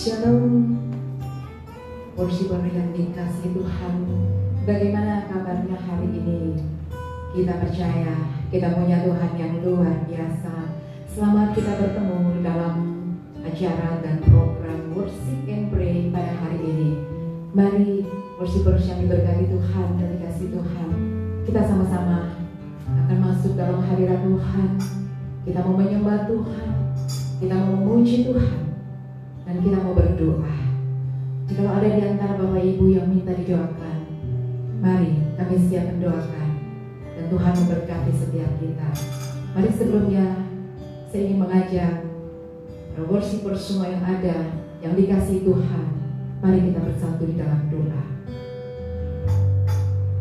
Shalom, worshiper yang dikasih Tuhan. Bagaimana kabarnya hari ini? Kita percaya kita punya Tuhan yang luar biasa. Selamat kita bertemu dalam acara dan program Worship and Pray pada hari ini. Mari worshippers yang diberkati Tuhan dan dikasih Tuhan, kita sama-sama akan masuk dalam hadirat Tuhan. Kita mau menyembah Tuhan, kita mau memuji Tuhan, dan kita mau berdoa. Jika ada di antara Bapak Ibu yang minta didoakan, mari kami siap mendoakan, dan Tuhan memberkati setiap kita. Mari sebelumnya saya ingin mengajak para worshiper semua yang ada, yang dikasihi Tuhan, mari kita bersatu di dalam doa.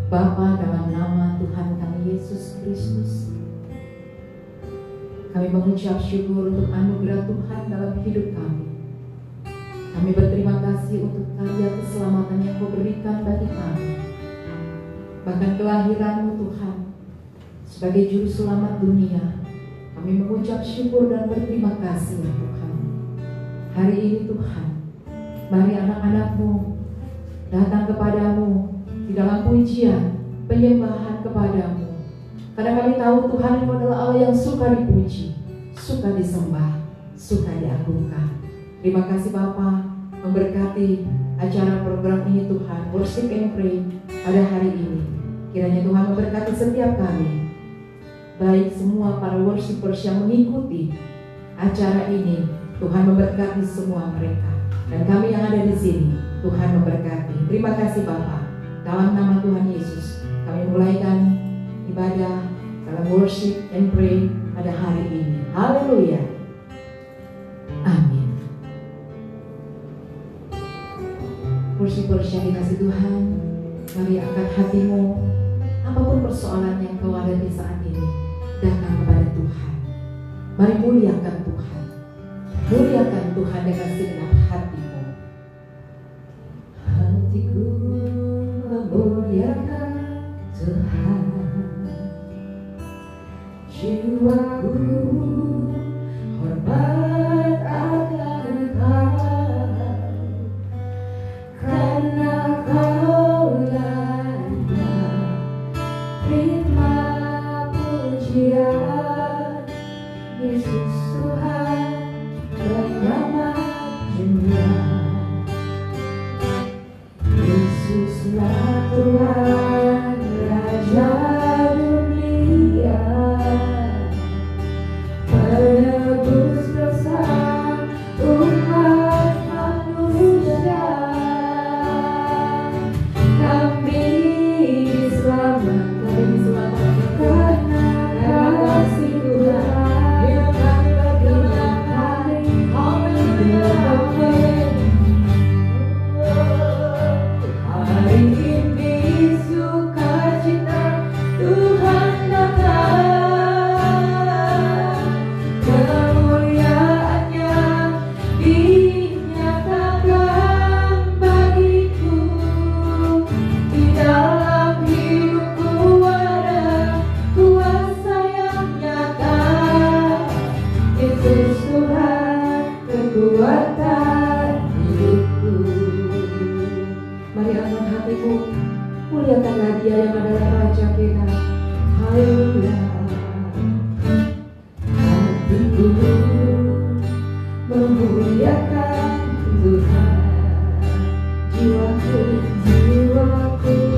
Bapa, dalam nama Tuhan kami Yesus Kristus, kami mengucap syukur untuk anugerah Tuhan dalam hidup kami. Kami berterima kasih untuk karya keselamatan yang Kau berikan bagi kami. Bahkan kelahiran-Mu Tuhan sebagai juru selamat dunia, kami mengucap syukur dan berterima kasih ya Tuhan. Hari ini Tuhan, mari anak-anak-Mu datang kepadamu di dalam pujian, penyembahan kepadamu. Karena kami tahu Tuhan Engkau adalah Allah yang suka dipuji, suka disembah, suka diagungkan. Terima kasih Bapa, memberkati acara program ini Tuhan, Worship and Pray pada hari ini. Kiranya Tuhan memberkati setiap kami, baik semua para worshipers yang mengikuti acara ini. Tuhan memberkati semua mereka, dan kami yang ada di sini, Tuhan memberkati. Terima kasih Bapa. Dalam nama Tuhan Yesus, kami mulaikan ibadah dalam Worship and Pray pada hari ini. Haleluya. Amin. Worshippers yang dikasih Tuhan, mari angkat hatimu. Apapun persoalan yang kau hadapi saat ini, datang kepada Tuhan. Mari muliakan Tuhan. Muliakan Tuhan dengan segenap hatimu. Hatiku memuliakan Tuhan, jiwaku hormat akan Engkau, karena Kaulah terima pujian. Yesus Tuhan bernama dunia, Yesuslah Tuhan Raja dunia, penebus dosa umat manusia. Kami diselamatkan karena kasih Tuhan. Hidup kami bergerak, hari ini sukacita Tuhan datang, kemuliaannya dinyatakan bagiku. Di dalam hidupku ada kuasa yang nyata, Yesus Tuhan kekuatan hidupku. Mari angkat hatiku, muliakanlah Dia yang adalah Raja kita. Haleluya. Hatiku memuliakan Tuhan, jiwaku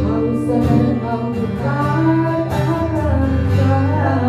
haus dan haus akan Kau.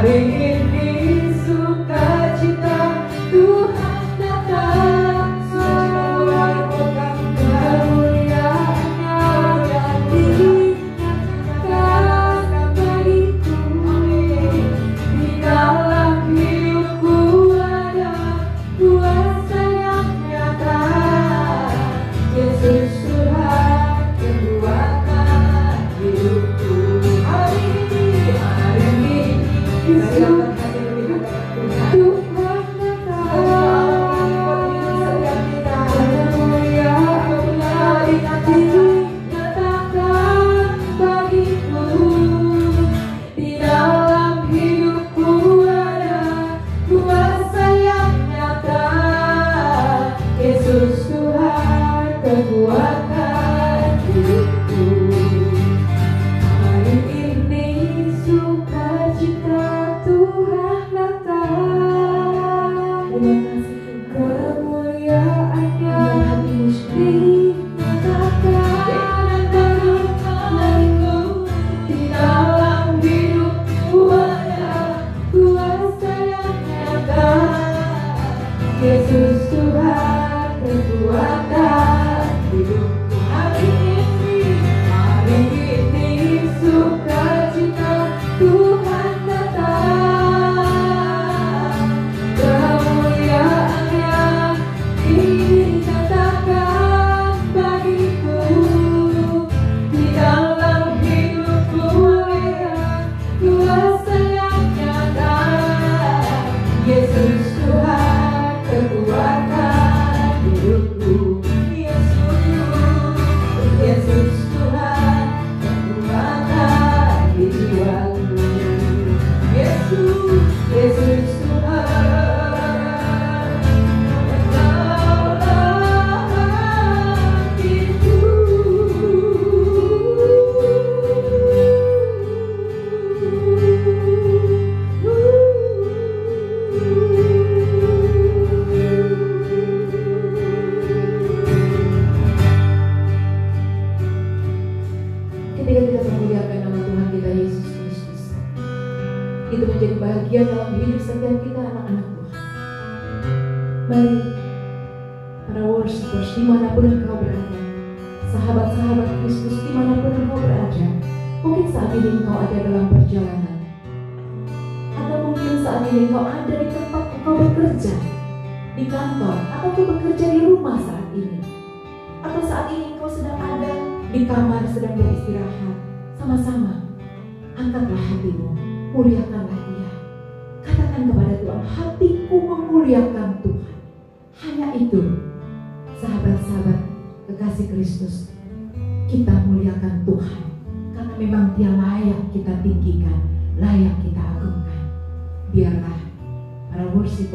Hari ini sukacita Tuhan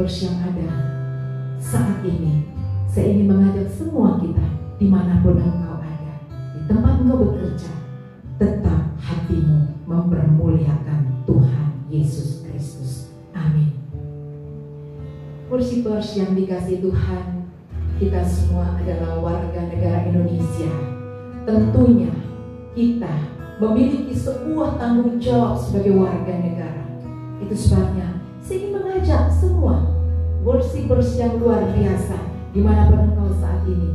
Yang ada saat ini, saya ingin mengajak semua kita dimanapun engkau ada, di tempat engkau bekerja, tetap hatimu mempermuliakan Tuhan Yesus Kristus. Amin. Worshipers yang dikasihi Tuhan, kita semua adalah warga negara Indonesia. Tentunya kita memiliki sebuah tanggung jawab sebagai warga negara. Itu sebabnya saya ingin mengajak semua worshipers yang luar biasa dimanapun engkau saat ini,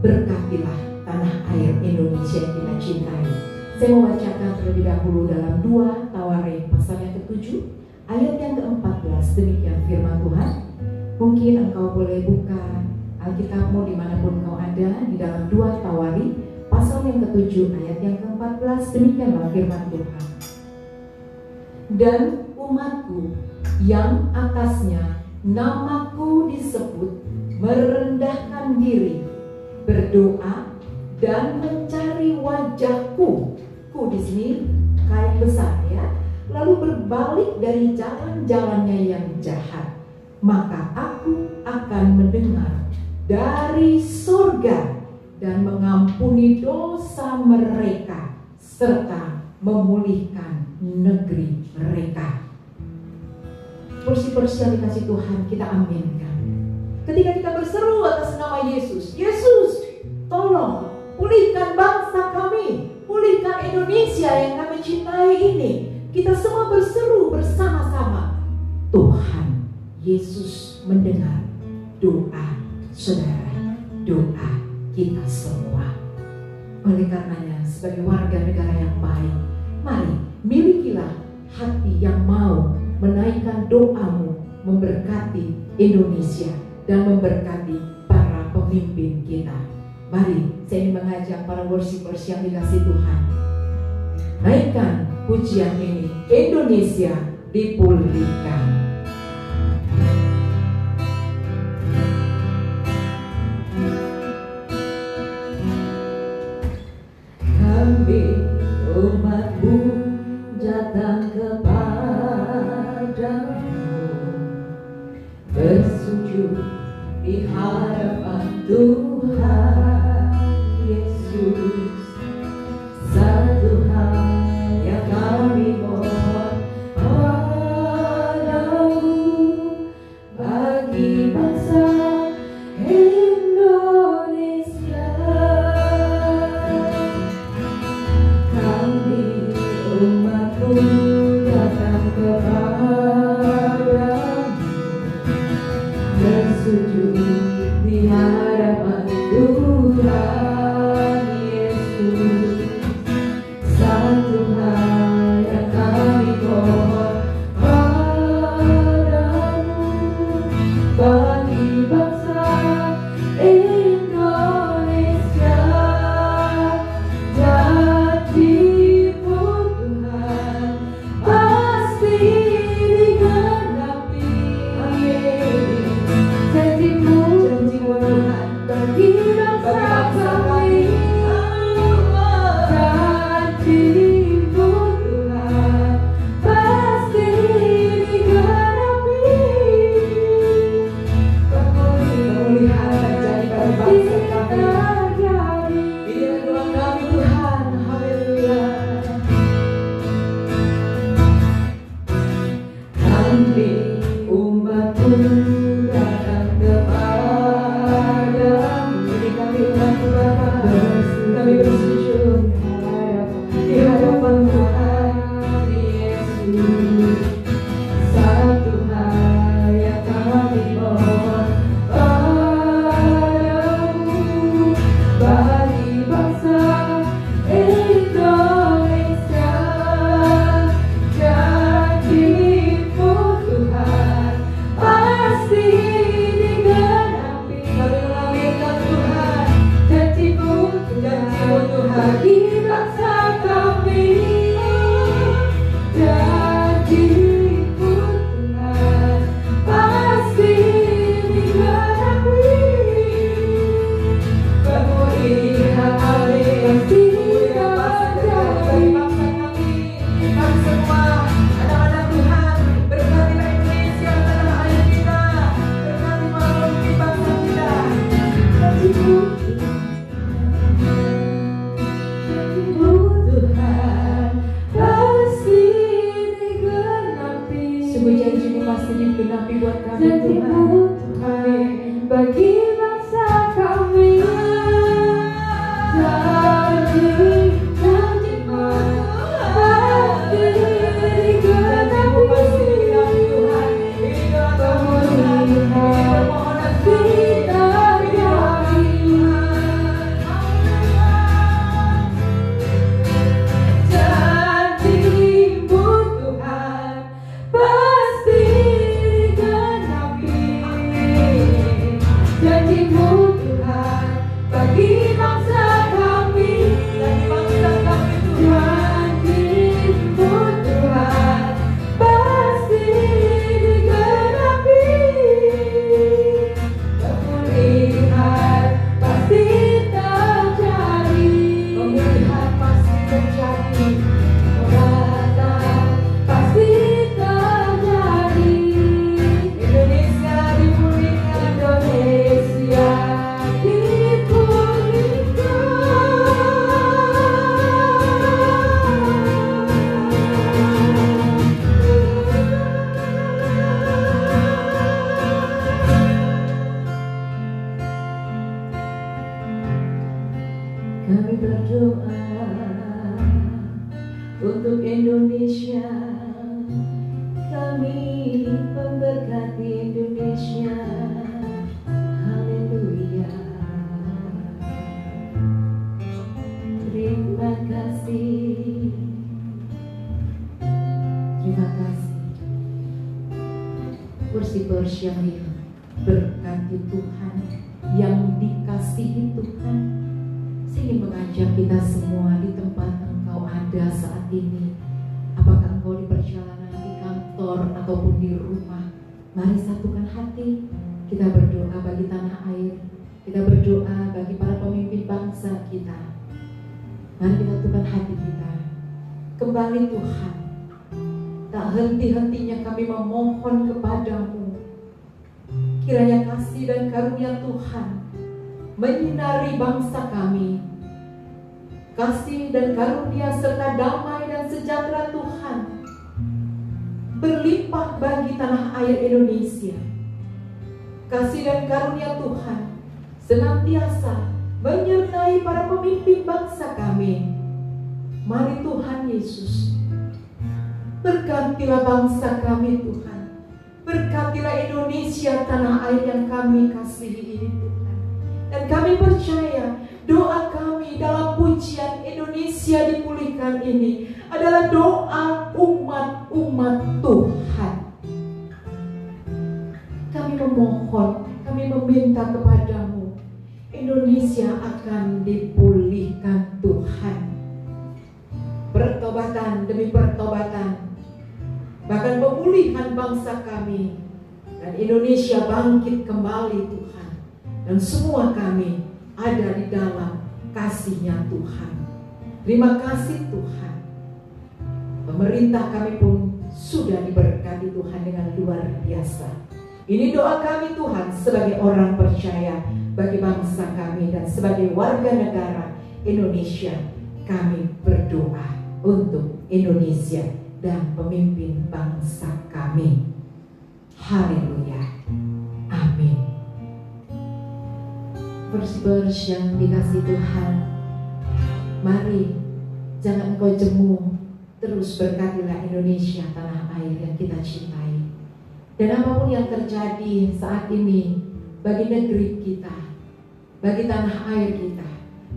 berkatilah tanah air Indonesia yang kita cintai. Saya mau bacakan terlebih dahulu dalam 2 Tawarik pasal yang ke-7 ayat yang ke-14. Demikian firman Tuhan. Mungkin engkau boleh buka Alkitabmu dimanapun engkau ada, di dalam 2 Tawarik pasal yang ke-7 ayat yang ke-14. Demikianlah firman Tuhan. Dan umatku yang atasnya namaku disebut merendahkan diri, berdoa dan mencari wajahku. Ku di sini kain besar ya. Lalu berbalik dari jalan-jalannya yang jahat, maka aku akan mendengar dari surga dan mengampuni dosa mereka serta memulihkan negeri mereka. Porsi-porsi yang dikasih Tuhan kita aminkan. Ketika kita berseru atas nama Yesus, Yesus tolong pulihkan bangsa kami, pulihkan Indonesia yang kami cintai ini. Kita semua berseru bersama-sama. Tuhan Yesus mendengar doa saudara, doa kita semua. Oleh karenanya sebagai warga negara yang baik, mari milikilah hati yang mau menaikkan doamu, memberkati Indonesia dan memberkati para pemimpin kita. Mari saya ingin mengajak para worshipers yang dikasih Tuhan, naikkan pujian ini. Indonesia dipulihkan. Kami umat-Mu datang kepadamu, bersujud di hadapan Tuhan Yesus. Satu hal yang kami mohon padamu, bagi bangsa Indonesia. Kami umat-Mu datang kepadamu, bersujud di hadapan Tuhan Yesus. Satu hal yang kami mohon padamu, bagi bangsa Indonesia. Janji-Mu Tuhan pasti digenapi. Janji-Mu Tuhan bagi bangsa kami. Janji-Mu Tuhan pasti digenapi. Pemulihan terjadi pada bangsa kami. Inilah doa kami Tuhan. Haleluya. Kami umat-Mu datang kepadamu. Ini kami umat-Mu Bapa, kami bersujud di hadapan Tuhan Yesus. Satu hal yang kami mohon padamu, bagi bangsa Indonesia. Janji-Mu Tuhan pasti digenapi. Kami mengaminkan Tuhan. Janji-Mu Tuhan bagi bangsa kami. Janji-Mu Tuhan pasti digenapi. Pemulihan pasti terjadi. Kami semua anak-anak Tuhan, berkatilah Indonesia tanah air kita, berkati malam di bangsa kita. Janji-Mu Tuhan pasti digenapi. Sungguh janji-Mu pasti digenapi buat kami Tuhan, bagi bangsa kami. Janji-Mu pasti digenapi. Tuhan, ini doa kami Tuhan, ini permohonan kita Janji-Mu Tuhan pasti digenapi. Janji-Mu Tuhan bagi bangsa kami. Janji-Mu Tuhan pasti digenapi. Pemulihan pasti terjadi. Pemulihan pasti terjadi. Pengobatan pasti terjadi. Indonesia dipulihkan. Indonesia Kami berdoa untuk Indonesia. Kami memberkati Indonesia. Haleluya. Terima kasih. Terima kasih. Kursi bersyariah, berkati Tuhan, yang dikasihi Tuhan. Saya ingin mengajak kita semua di tempat Engkau ada saat ini. Apakah Engkau di perjalanan, di kantor, kantor ataupun di rumah, mari satukan hati. Kita berdoa bagi tanah air, kita berdoa bagi para pemimpin bangsa kita. Mari kita satukan hati kita. Kembali Tuhan, tak henti-hentinya kami memohon kepadamu, kiranya kasih dan karunia Tuhan menyinari bangsa kami. Kasih dan karunia serta damai dan sejahtera Tuhan berlimpah bagi tanah air Indonesia. Kasih dan karunia Tuhan senantiasa menyertai para pemimpin bangsa kami. Mari Tuhan Yesus, berkatilah bangsa kami Tuhan. Berkatilah Indonesia, tanah air yang kami kasihi ini Tuhan. Dan kami percaya doa kami dalam pujian Indonesia dipulihkan ini adalah doa umat-umat Tuhan. Kami memohon, kami meminta kepadamu, Indonesia akan dipulihkan Tuhan. Pertobatan demi pertobatan, bahkan pemulihan bangsa kami, dan Indonesia bangkit kembali Tuhan. Dan semua kami ada di dalam kasih-Nya Tuhan. Terima kasih Tuhan. Pemerintah kami pun sudah diberkati Tuhan dengan luar biasa. Ini doa kami Tuhan sebagai orang percaya bagi bangsa kami dan sebagai warga negara Indonesia. Kami berdoa untuk Indonesia dan pemimpin bangsa kami. Haleluya. Amin. Verse-verse yang dikasih Tuhan, mari jangan engkau jemu, terus berkatilah Indonesia, tanah air yang kita cintai. Dan apapun yang terjadi saat ini bagi negeri kita, bagi tanah air kita,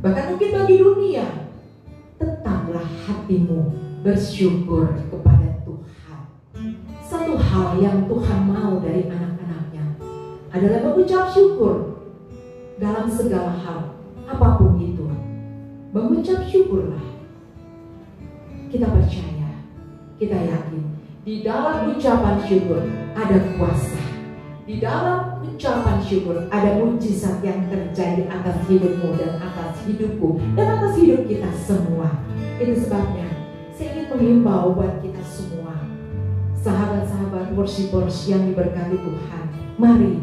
bahkan mungkin bagi dunia, tetaplah hatimu bersyukur kepada Tuhan. Satu hal yang Tuhan mau dari anak-anaknya adalah mengucap syukur dalam segala hal, apapun itu. Mengucap syukurlah. Kita percaya, kita yakin, di dalam ucapan syukur ada kuasa. Di dalam ucapan syukur ada mujizat yang terjadi atas hidupmu dan atas hidupku dan atas hidup kita semua. Itu sebabnya saya ingin mengimbau buat kita semua, sahabat-sahabat worshipers yang diberkati Tuhan, mari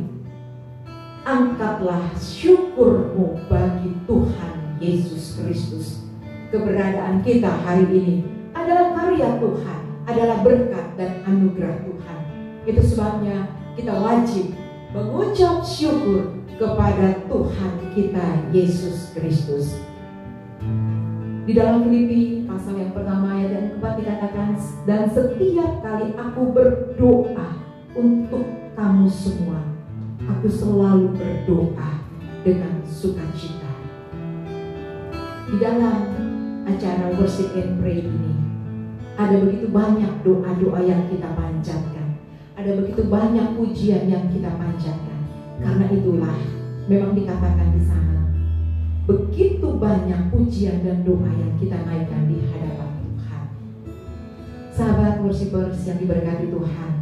angkatlah syukurmu bagi Tuhan Yesus Kristus. Keberadaan kita hari ini adalah karya Tuhan, adalah berkat dan anugerah Tuhan. Itu sebabnya kita wajib mengucap syukur kepada Tuhan kita Yesus Kristus. Di dalam Filipi pasal yang pertama ayat yang keempat dikatakan, dan setiap kali aku berdoa untuk kamu semua, aku selalu berdoa dengan sukacita. Di dalam acara worship and pray ini ada begitu banyak doa-doa yang kita panjatkan, ada begitu banyak pujian yang kita panjatkan. Karena itulah memang dikatakan di sana, begitu banyak pujian dan doa yang kita naikkan di hadapan Tuhan. Sahabat worshipers yang diberkati Tuhan,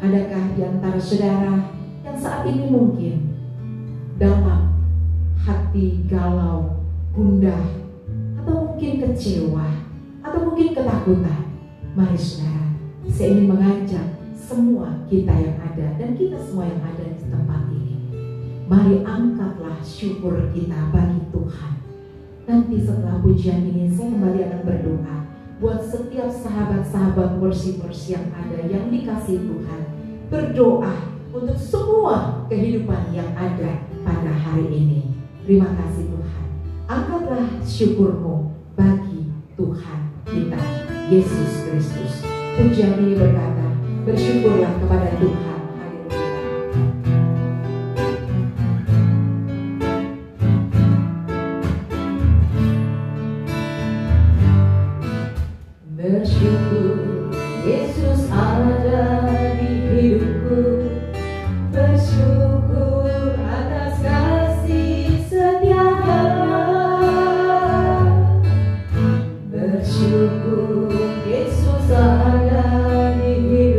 adakah di antara saudara yang saat ini mungkin dalam hati galau, gundah, atau mungkin kecewa, atau mungkin ketakutan? Mari saudara, saya ingin mengajak semua kita yang ada dan kita semua yang ada di tempat ini, mari angkatlah syukur kita bagi Tuhan. Nanti setelah pujian ini saya kembali akan berdoa buat setiap sahabat-sahabat worshipers yang ada, yang dikasihi Tuhan. Berdoa untuk semua kehidupan yang ada pada hari ini. Terima kasih Tuhan. Angkatlah syukurmu bagi Tuhan kita Yesus Kristus. Pujian ini berkata, bersyukurlah kepada Tuhan. Bersyukur Yesus ada di hidupku. Bersyukur atas kasih setia-Nya. Bersyukur Yesus ada di hidupku.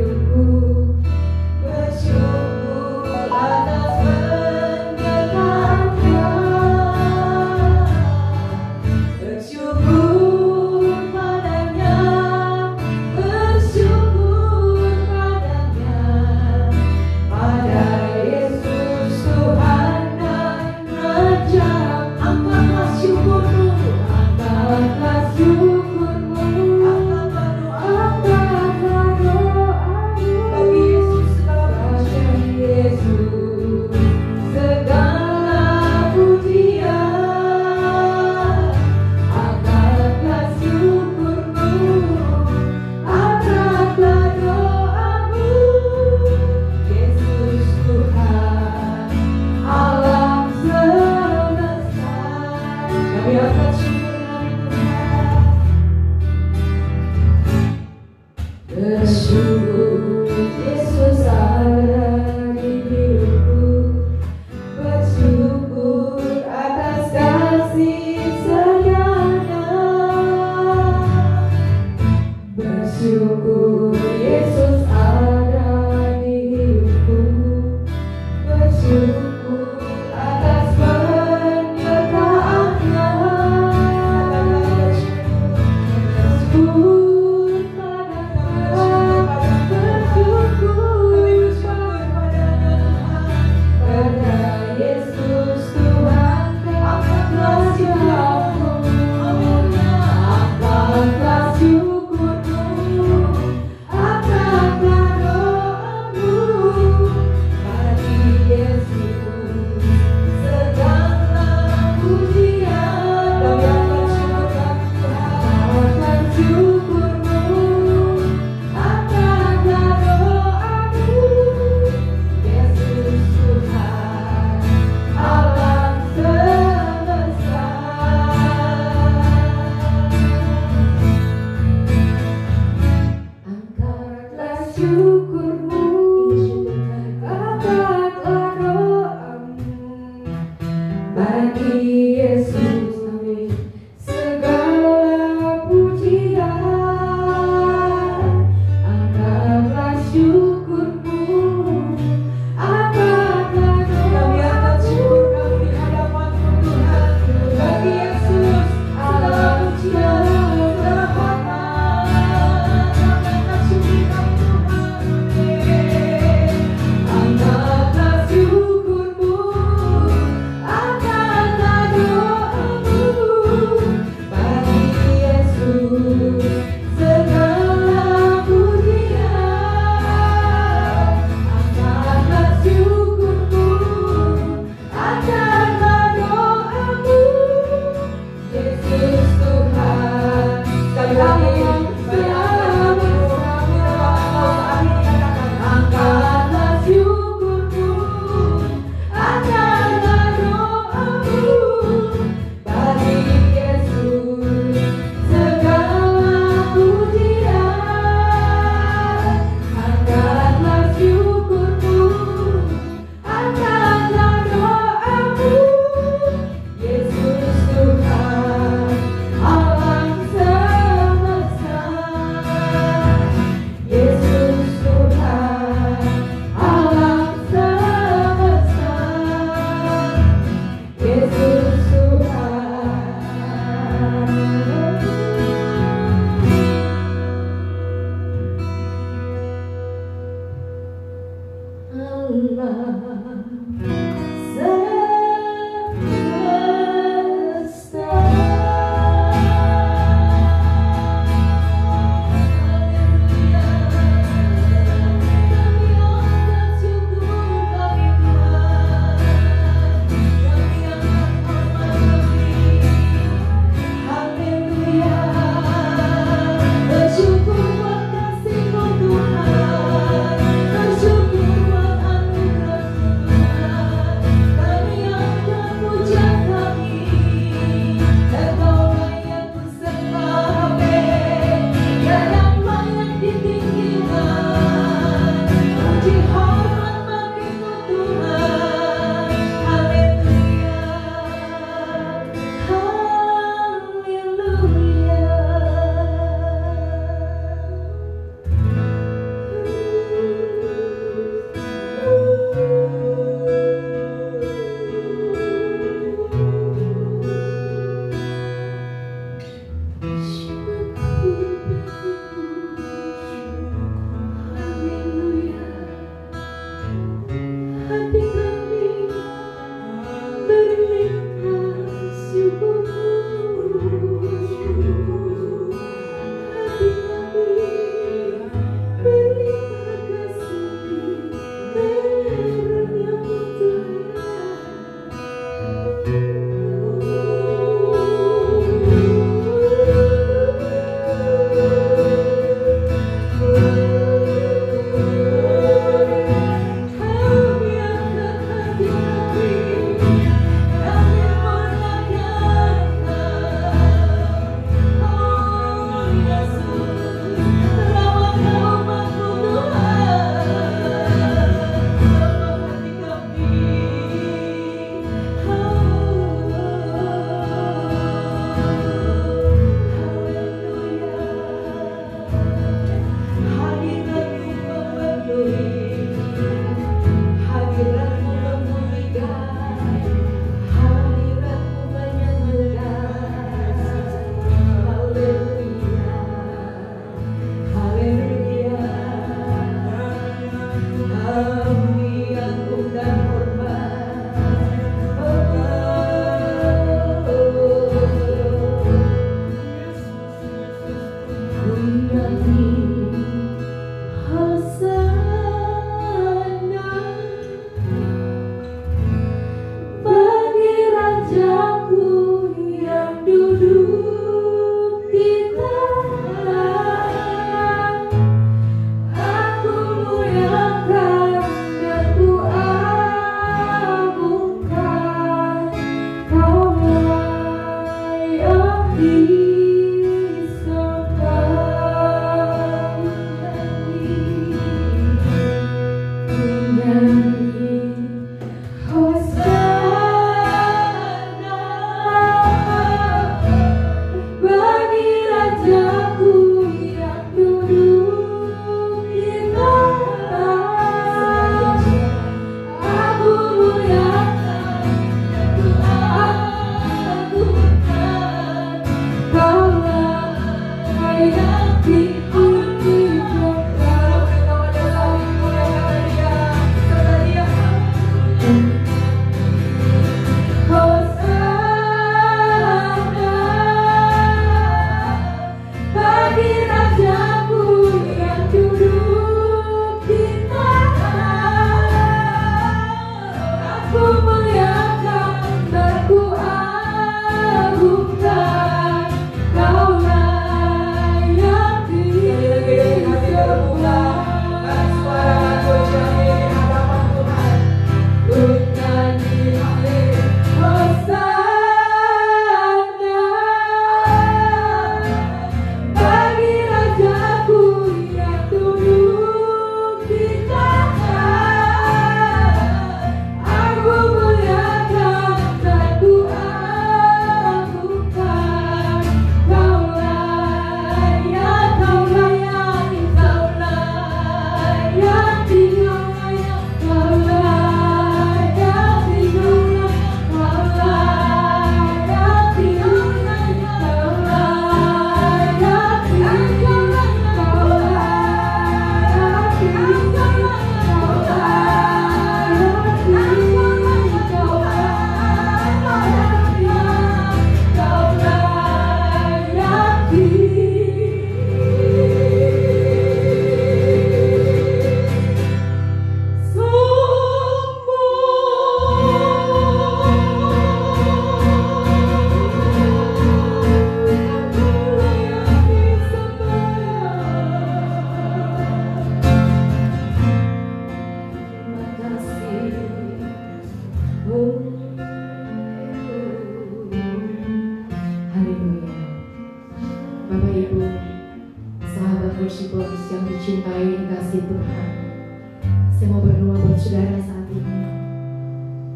Saya mau berdoa buat saudara saat ini.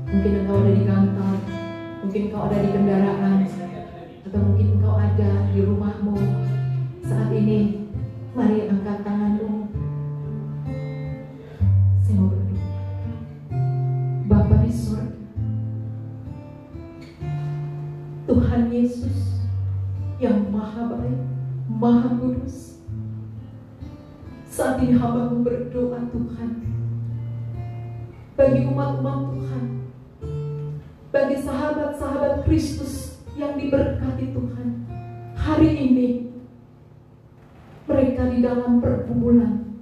Mungkin engkau ada di kantor, mungkin engkau ada di kendaraan, atau mungkin engkau ada di rumahmu. Saat ini, mari angkat tanganmu. Saya mau berdoa. Bapa di surga, Tuhan Yesus yang maha baik, maha kudus, saat ini hamba-Mu berdoa Tuhan, bagi umat-umat Tuhan, bagi sahabat-sahabat Kristus yang diberkati Tuhan. Hari ini mereka di dalam pergumulan,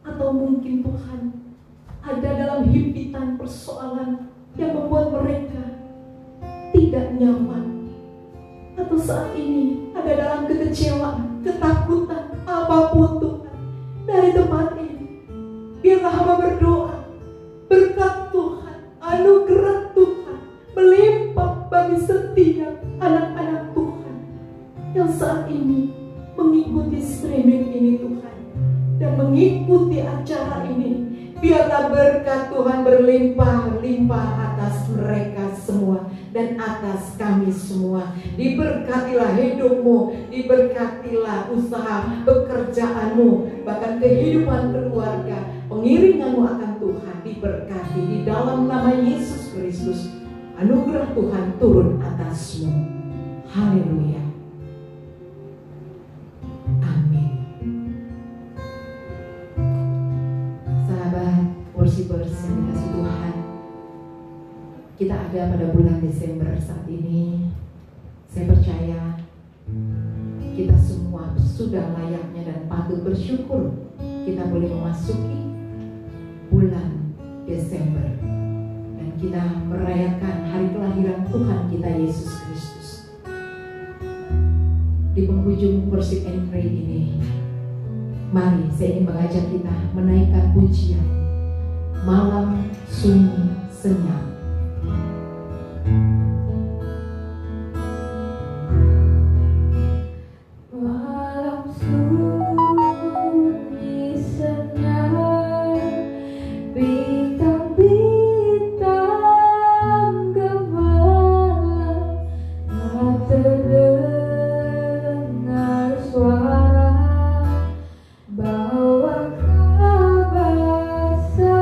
atau mungkin Tuhan ada dalam himpitan persoalan yang membuat mereka tidak nyaman, atau saat ini ada dalam kekecewaan, ketakutan, apapun Tuhan. Dari tempat ini, biarlah hamba berdoa, berkat Tuhan, anugerah Tuhan melimpah bagi setiap anak-anak Tuhan yang saat ini mengikuti streaming ini Tuhan, dan mengikuti acara ini. Biarlah berkat Tuhan berlimpah-limpah atas mereka semua dan atas kami semua. Diberkatilah hidupmu, diberkatilah usaha pekerjaanmu, bahkan kehidupan keluarga, pengiringanmu akan Tuhan diberkati di dalam nama Yesus Kristus. Anugerah Tuhan turun atasmu. Haleluya. Amin. Sahabat worshipers yang dikasih Tuhan, kita ada pada bulan Desember saat ini. Saya percaya kita semua sudah layaknya dan patut bersyukur kita boleh memasuki bulan Desember dan kita merayakan hari kelahiran Tuhan kita Yesus Kristus. Di penghujung worship and pray ini, mari saya ingin mengajak kita menaikkan pujian Malam Sunyi Senyap. Malam sunyi senyap, bintang-bintang gemilang, tak terdengar suara bawa kabar sabar.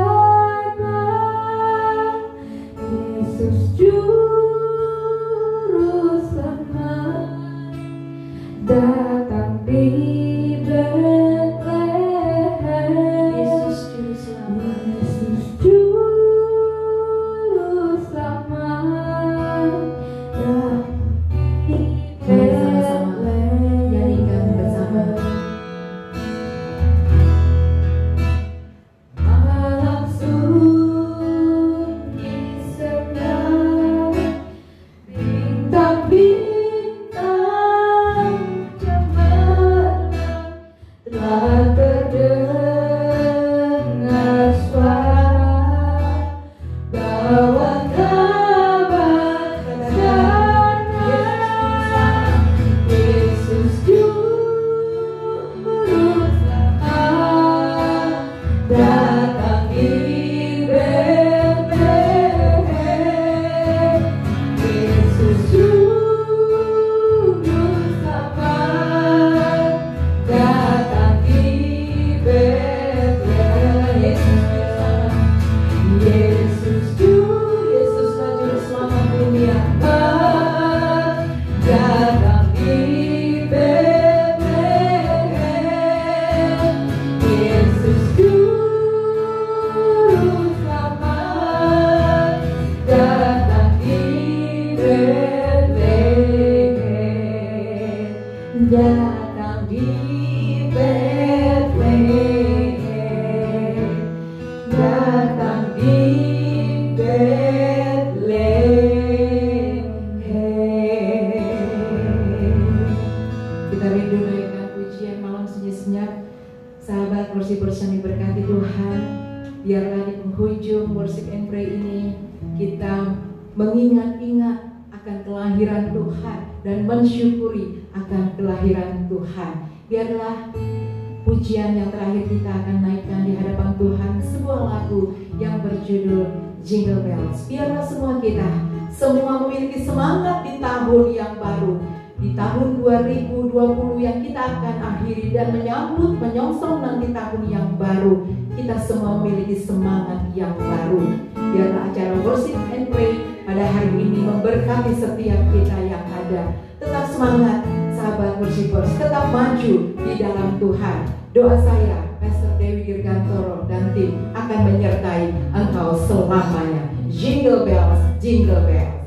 Yesus juru selamat datang di Bethlehem. Yesus juru selamat, Yesus juru selamat datang di Bethlehem. Nyanyikan bersama. Malam sunyi senyap, bintang-bintang gemilang, telah terdengar suara bawa kabar kebenaran. Yesus juru selamat datang di Bethlehem. Yesus juru selamat datang di Bethlehem. Yesus Yesuslah juru selamat dunia datang di Bethlehem. Yesus juru selamat datang di Bethlehem. Datang di Bethlehem. Datang di Bethlehem. Kita rindu naikkan pujian Malam Sunyi Senyap. Sahabat worshipers yang diberkati Tuhan, biarlah di penghujung worship and pray ini kita mengingat-ingat akan kelahiran Tuhan dan mensyukuri akan kelahiran Tuhan. Biarlah pujian yang terakhir kita akan naikkan di hadapan Tuhan sebuah lagu yang berjudul Jingle Bells. Biarlah semua kita semua memiliki semangat di tahun yang baru, di tahun 2020 yang kita akan akhiri dan menyambut menyongsong nanti tahun yang baru. Kita semua memiliki semangat yang baru. Biarlah acara Worship and Pray pada hari ini memberkati setiap kita yang ada. Tetap semangat sahabat worshipers, tetap maju di dalam Tuhan. Doa saya, Pastor Dewi Dirgantoro dan tim akan menyertai engkau selamanya. Jingle bells, jingle bells.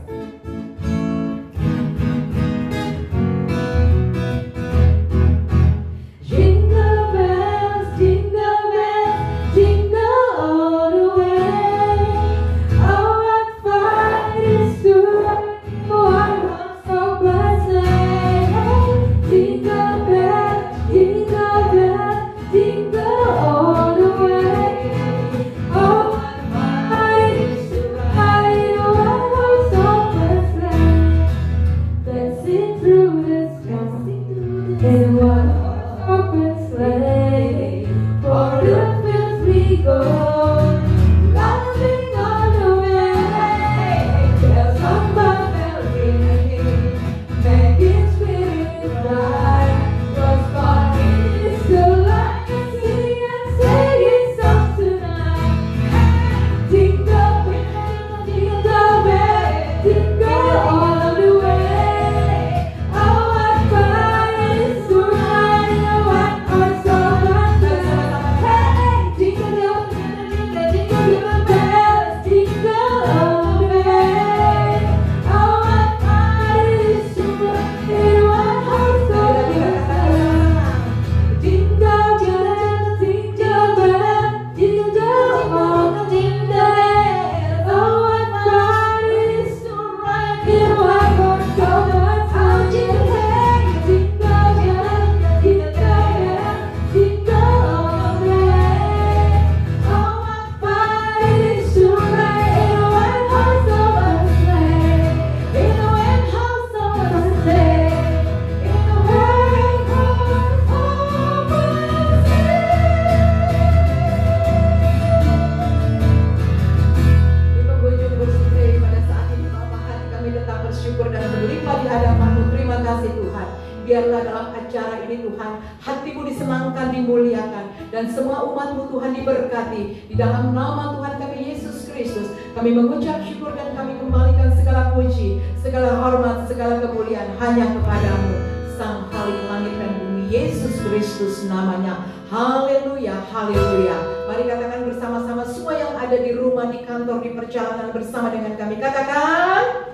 Biarlah dalam acara ini Tuhan, hatimu disenangkan, dimuliakan, dan semua umatmu Tuhan diberkati. Di dalam nama Tuhan kami Yesus Kristus, kami mengucap syukur dan kami kembalikan segala puji, segala hormat, segala kemuliaan hanya kepadamu, Sang Khalik langit dan bumi, Yesus Kristus namanya. Haleluya, haleluya. Mari katakan bersama-sama semua yang ada di rumah, di kantor, di perjalanan bersama dengan kami. Katakan,